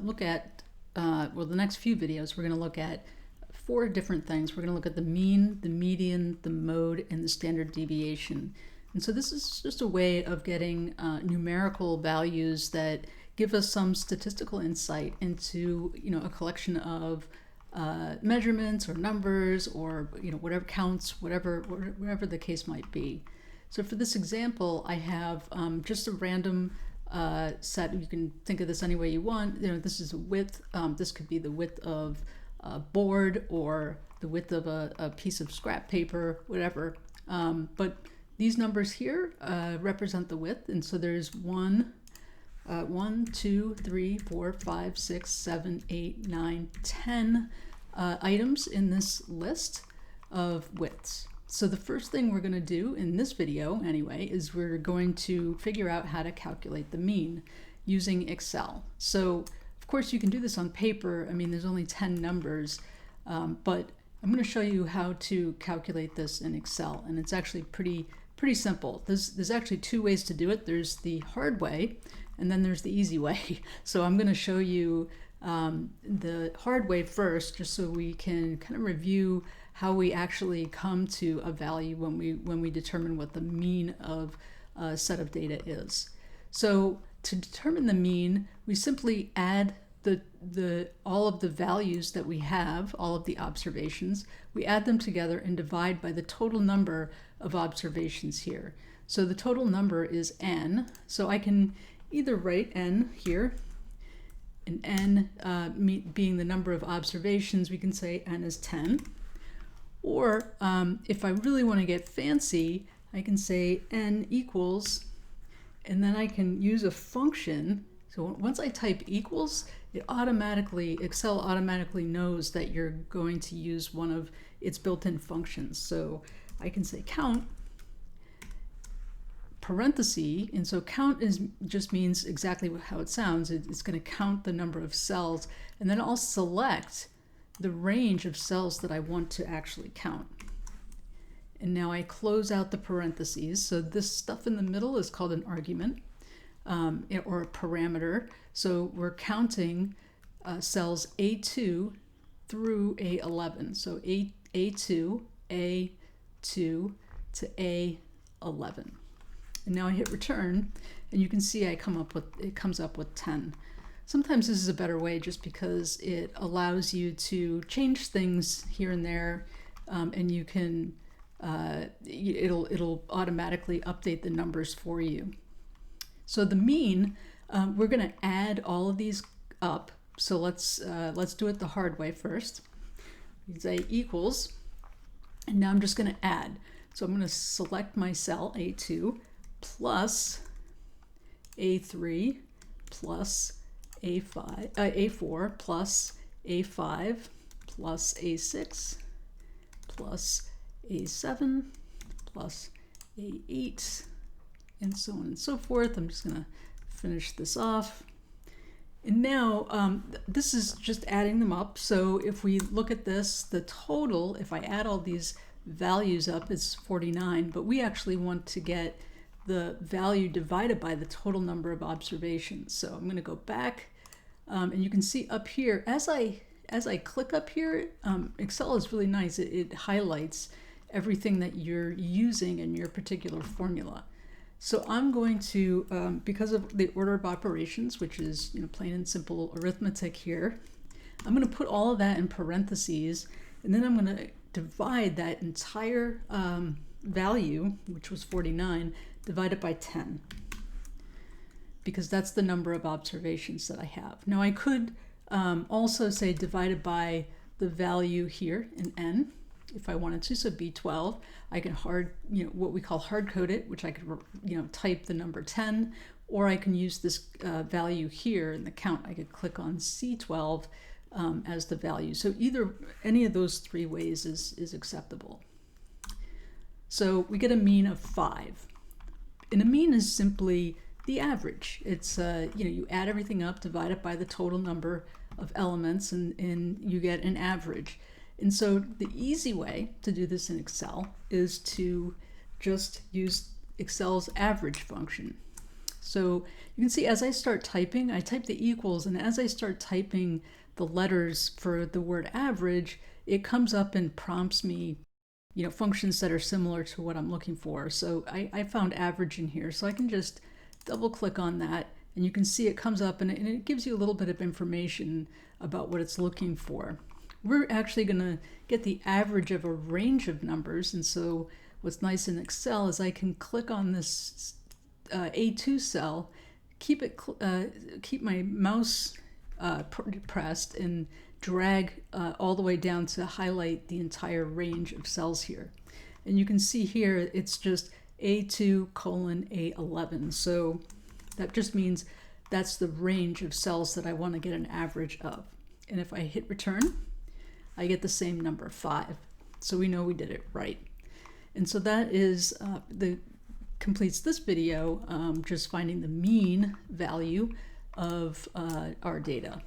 look at, well, the next few videos, we're going to look at 4 different things. We're going to look at the mean, the median, the mode, and the standard deviation. And so this is just a way of getting numerical values that give us some statistical insight into, a collection of measurements or numbers or, whatever counts, whatever the case might be. So for this example, I have just a random set. You can think of this any way you want. This is a width. This could be the width of a board or the width of a piece of scrap paper, whatever. But these numbers here represent the width. And so there's 1, 2, 3, 4, 5, 6, 7, 8, 9, 10 items in this list of widths. So the first thing we're going to do in this video anyway is we're going to figure out how to calculate the mean using Excel. So of course you can do this on paper. I mean, there's only 10 numbers, but I'm going to show you how to calculate this in Excel, and it's actually pretty simple. There's actually 2 ways to do it. There's the hard way, and then there's the easy way. So I'm going to show you the hard way first, just so we can kind of review how we actually come to a value when we determine what the mean of a set of data is. So to determine the mean, we simply add all of the values that we have, all of the observations, we add them together and divide by the total number of observations here. So the total number is n, so I can either write n here, and n being the number of observations, we can say n is 10. Or if I really want to get fancy, I can say n equals, and then I can use a function. So once I type equals, Excel automatically knows that you're going to use one of its built-in functions. So I can say count, parenthesis, and so count just means exactly how it sounds. It's going to count the number of cells, and then I'll select the range of cells that I want to actually count. And now I close out the parentheses. So this stuff in the middle is called an argument or a parameter. So we're counting cells A2 through A11. So A2, A2 to A11. And now I hit return, and you can see it comes up with 10. Sometimes this is a better way just because it allows you to change things here and there, and you can it'll automatically update the numbers for you. So the mean, we're going to add all of these up. So let's do it the hard way first. You say equals, and now I'm just going to add. So I'm going to select my cell A2 plus A3 plus A4 plus A5 plus A6 plus A7 plus A8, and so on and so forth. I'm just going to finish this off. And now this is just adding them up. So if we look at this, the total, if I add all these values up, is 49, but we actually want to get the value divided by the total number of observations. So I'm going to go back, and you can see up here, as I click up here, Excel is really nice. It highlights everything that you're using in your particular formula. So I'm going to, because of the order of operations, which is plain and simple arithmetic here, I'm going to put all of that in parentheses, and then I'm going to divide that entire value, which was 49, divided by 10, because that's the number of observations that I have. Now I could also say divided by the value here in n, if I wanted to, so B12. I can what we call hard code it, which I could type the number 10, or I can use this value here in the count. I could click on C12 as the value. So any of those 3 ways is acceptable. So we get a mean of 5. And a mean is simply the average. It's you add everything up, divide it by the total number of elements, and you get an average. And so the easy way to do this in Excel is to just use Excel's average function. So you can see as I start typing, I type the equals, and as I start typing the letters for the word average, it comes up and prompts me, functions that are similar to what I'm looking for. So I found average in here, so I can just double click on that, and you can see it comes up, and it gives you a little bit of information about what it's looking for. We're actually going to get the average of a range of numbers, and so what's nice in Excel is I can click on this A2 cell, keep my mouse pressed, and drag all the way down to highlight the entire range of cells here. And you can see here it's just A2 colon A11. So that just means that's the range of cells that I want to get an average of. And if I hit return, I get the same number, 5. So we know we did it right. And so that is completes this video, just finding the mean value of our data.